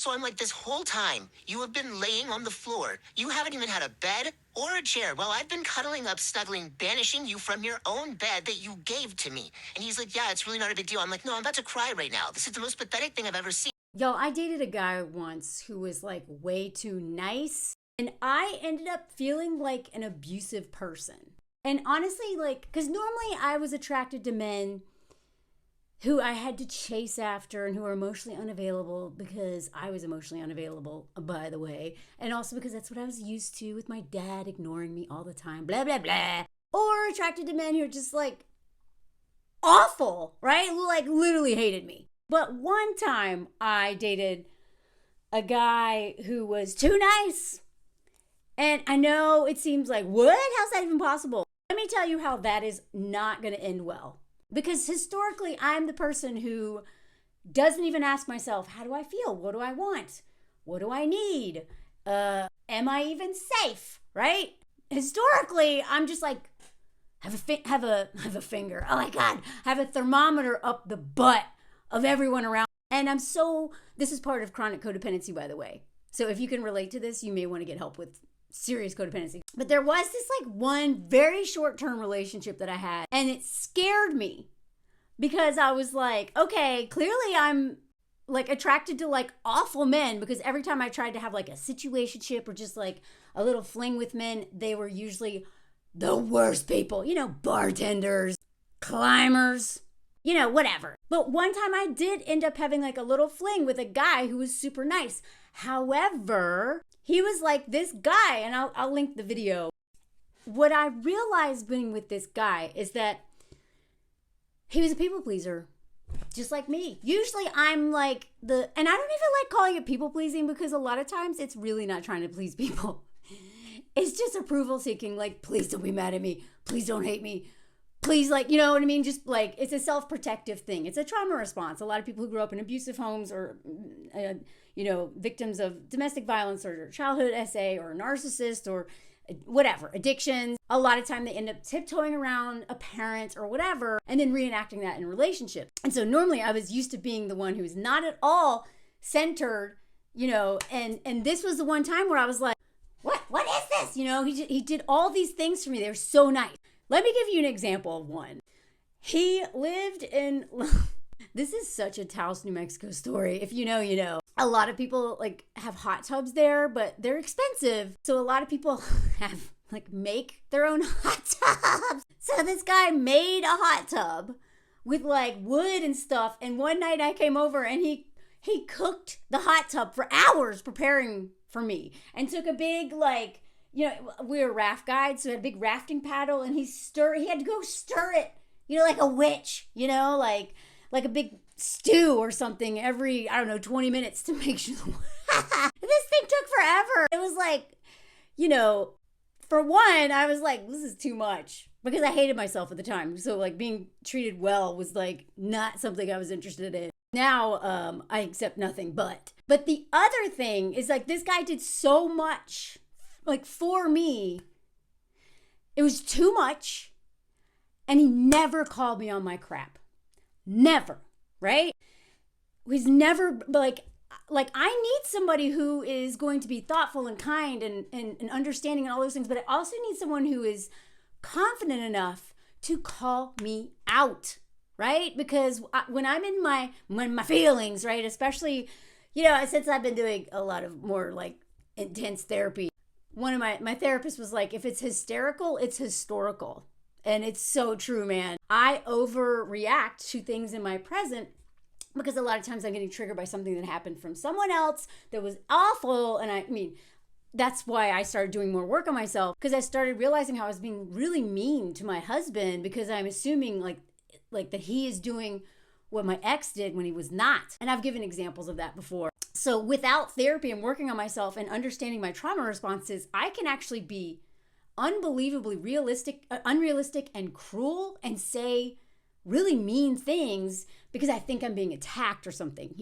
So I'm like, this whole time, you have been laying on the floor. You haven't even had a bed or a chair. Well, I've been cuddling up, snuggling, banishing you from your own bed that you gave to me. And he's like, yeah, it's really not a big deal. I'm like, no, I'm about to cry right now. This is the most pathetic thing I've ever seen. Yo, I dated a guy once who was like way too nice, and I ended up feeling like an abusive person. And honestly, like, because normally I was attracted to men who I had to chase after and who were emotionally unavailable because I was emotionally unavailable, by the way. And also because that's what I was used to with my dad ignoring me all the time, blah, blah, blah. Or attracted to men who are just like awful, right? Who like literally hated me. But one time I dated a guy who was too nice. And I know it seems like, what? How's that even possible? Let me tell you how that is not going to end well. Because historically, I'm the person who doesn't even ask myself, how do I feel? What do I want? What do I need? Am I even safe? Right? Historically, I'm just like, have a finger. Oh my God, have a thermometer up the butt of everyone around. And this is part of chronic codependency, by the way. So if you can relate to this, you may want to get help with serious codependency. But there was this like one very short-term relationship that I had, and it scared me because I was like, okay, clearly I'm like attracted to like awful men, because every time I tried to have like a situationship or just like a little fling with men, they were usually the worst people, bartenders, climbers, whatever. But one time I did end up having like a little fling with a guy who was super nice. However, he was like this guy, and I'll link the video. What I realized being with this guy is that he was a people pleaser, just like me. Usually I'm like and I don't even like calling it people pleasing, because a lot of times it's really not trying to please people. It's just approval seeking, like, please don't be mad at me. Please don't hate me. Please, like, you know what I mean? Just like, it's a self-protective thing. It's a trauma response. A lot of people who grew up in abusive homes or, victims of domestic violence or childhood SA or narcissist or whatever, addictions. A lot of time they end up tiptoeing around a parent or whatever and then reenacting that in a relationship. And so normally I was used to being the one who was not at all centered, and this was the one time where I was like, what is this? He did all these things for me. They were so nice. Let me give you an example of one. He lived in, this is such a Taos, New Mexico story. If you know, you know. A lot of people like have hot tubs there, but they're expensive. So a lot of people make their own hot tubs. So this guy made a hot tub with like wood and stuff. And one night I came over and he cooked the hot tub for hours preparing for me, and took a big we were raft guides, so we had a big rafting paddle, and he had to go stir it, like a witch, like a big stew or something every, 20 minutes to make sure. This thing took forever. It was like, for one, I was like, this is too much, because I hated myself at the time. So like being treated well was like not something I was interested in. Now I accept nothing but. But the other thing is like this guy did so much like for me. It was too much, and he never called me on my crap. Never, right? He's never like I need somebody who is going to be thoughtful and kind and understanding and all those things, but I also need someone who is confident enough to call me out, right? Because when I'm in my feelings, right, especially, since I've been doing a lot of more like intense therapy, one of my therapist was like, if it's hysterical, it's historical. And it's so true, man. I overreact to things in my present because a lot of times I'm getting triggered by something that happened from someone else that was awful. And that's why I started doing more work on myself, because I started realizing how I was being really mean to my husband, because I'm assuming like that he is doing what my ex did when he was not. And I've given examples of that before. So without therapy and working on myself and understanding my trauma responses, I can actually be unbelievably unrealistic and cruel and say really mean things because I think I'm being attacked or something,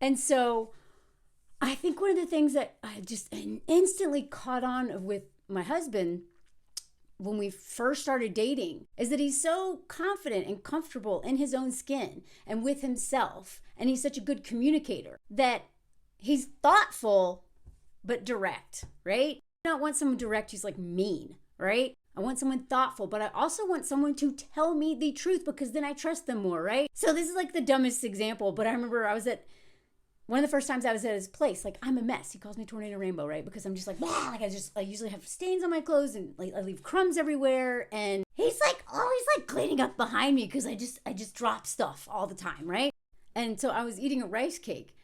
And so I think one of the things that I just instantly caught on with my husband when we first started dating is that he's so confident and comfortable in his own skin and with himself, and he's such a good communicator that he's thoughtful, but direct, right? I don't want someone direct who's like mean, right? I want someone thoughtful, but I also want someone to tell me the truth because then I trust them more, right? So this is like the dumbest example, but I remember one of the first times I was at his place, like I'm a mess. He calls me Tornado Rainbow, right? Because I'm just like, wow, like I usually have stains on my clothes and like I leave crumbs everywhere. And he's like always like cleaning up behind me because I just drop stuff all the time, right? And so I was eating a rice cake.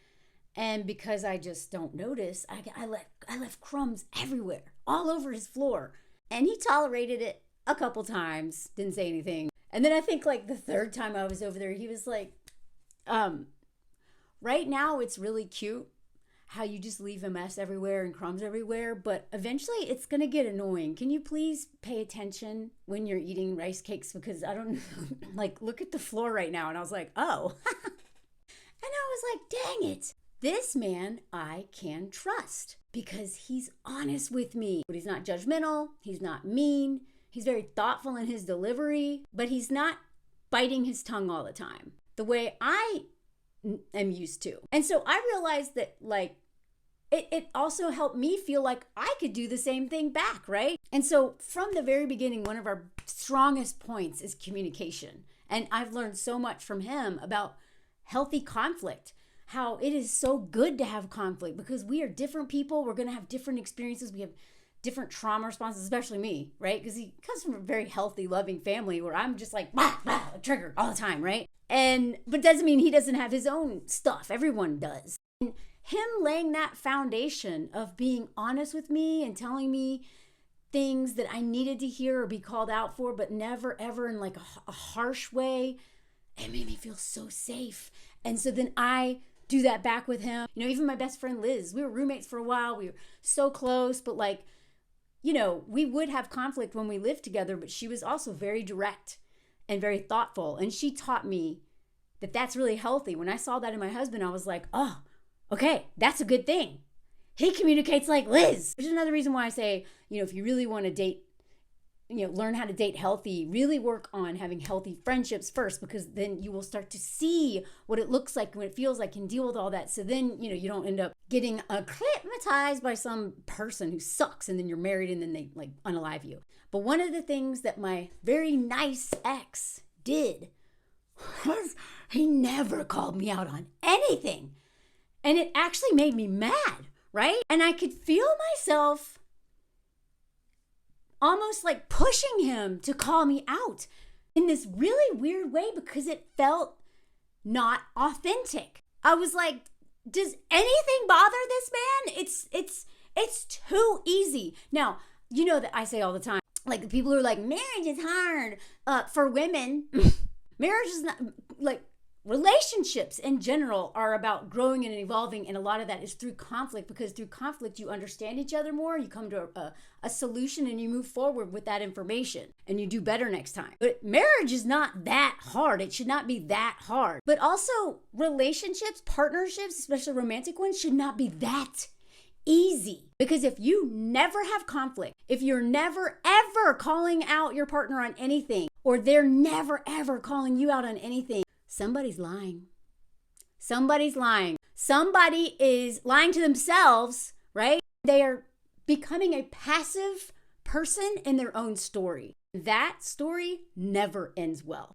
And because I just don't notice, I left crumbs everywhere, all over his floor. And he tolerated it a couple times, didn't say anything. And then I think like the third time I was over there, he was like, right now it's really cute how you just leave a mess everywhere and crumbs everywhere, but eventually it's gonna get annoying. Can you please pay attention when you're eating rice cakes? Because I don't, like, look at the floor right now. And I was like, oh. And I was like, dang it. This man I can trust because he's honest with me. But he's not judgmental. He's not mean. He's very thoughtful in his delivery, but he's not biting his tongue all the time the way I am used to. And so I realized that like it also helped me feel like I could do the same thing back, right? And so from the very beginning, one of our strongest points is communication. And I've learned so much from him about healthy conflict, how it is so good to have conflict because we are different people. We're going to have different experiences. We have different trauma responses, especially me, right? Because he comes from a very healthy, loving family where I'm just like, bah, bah, trigger all the time, right? But doesn't mean he doesn't have his own stuff. Everyone does. And him laying that foundation of being honest with me and telling me things that I needed to hear or be called out for, but never ever in like a harsh way, it made me feel so safe. And so then I do that back with him. You know, even my best friend Liz, we were roommates for a while. We were so close, but like, you know, we would have conflict when we lived together, but she was also very direct and very thoughtful. And she taught me that that's really healthy. When I saw that in my husband, I was like, oh, okay, that's a good thing. He communicates like Liz. Which is another reason why I say, you know, if you really want to date, you know, learn how to date healthy, really work on having healthy friendships first, because then you will start to see what it looks like, what it feels like, and deal with all that. So then, you know, you don't end up getting acclimatized by some person who sucks and then you're married and then they like unalive you. But one of the things that my very nice ex did was he never called me out on anything. And it actually made me mad, right? And I could feel myself almost like pushing him to call me out in this really weird way because it felt not authentic. I was like, does anything bother this man? It's too easy. Now, you know that I say all the time, like the people who are like, marriage is hard for women. Marriage is not, like, relationships in general are about growing and evolving, and a lot of that is through conflict, because through conflict you understand each other more, you come to a solution, and you move forward with that information, and you do better next time. But marriage is not that hard. It should not be that hard. But also relationships, partnerships, especially romantic ones, should not be that easy. Because if you never have conflict, if you're never ever calling out your partner on anything, or they're never ever calling you out on anything, somebody's lying. Somebody's lying. Somebody is lying to themselves, right? They are becoming a passive person in their own story. That story never ends well.